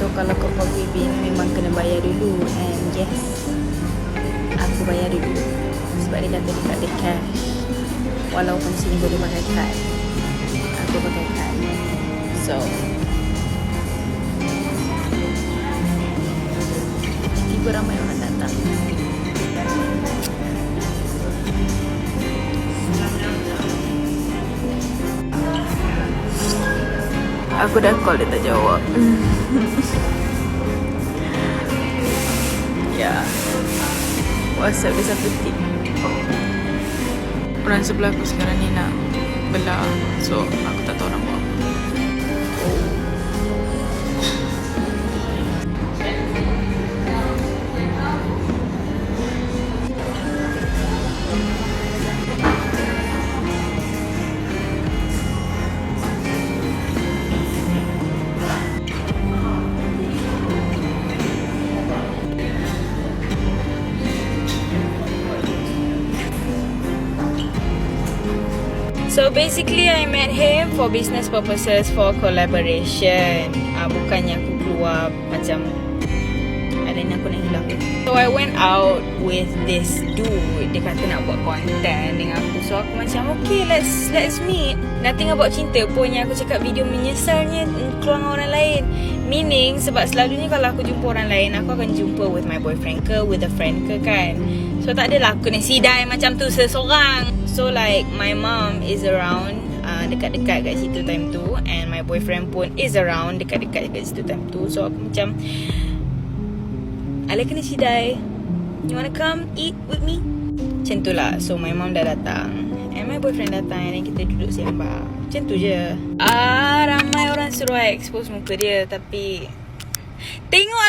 So kalau kau pergi bin memang kena bayar dulu. And yes, aku bayar dulu sebab dia kata dia tak ada cash. Walaupun sini boleh pakai kad, aku pakai kad. So tiba ramai orang datang. Aku dah call, dia tak jawab. Ya, WhatsApp dia satu tip. Orang sebelah aku sekarang ni nak belah, so aku tak tahu nak buat apa. So basically I met him for business purposes, for collaboration. Bukannya aku keluar macam ada ni aku nak hilang. So I went out with this dude. Dia kata nak buat content dengan aku. So aku macam okay, let's meet. Nothing about cinta pun yang aku cakap video menyesalnya keluar dengan orang lain. Meaning sebab selalunya kalau aku jumpa orang lain, aku akan jumpa with my boyfriend ke, with a friend ke kan. So tak adalah aku nak sidai macam tu seseorang. So like my mom is around dekat-dekat kat situ time tu, and my boyfriend pun is around dekat-dekat kat situ time tu. So aku macam Ala kena sidai, you wanna come eat with me? Macam tu lah. So my mom dah datang and my boyfriend datang, and kita duduk sembang. Macam tu je. Ramai orang suruh expose muka dia, tapi tengok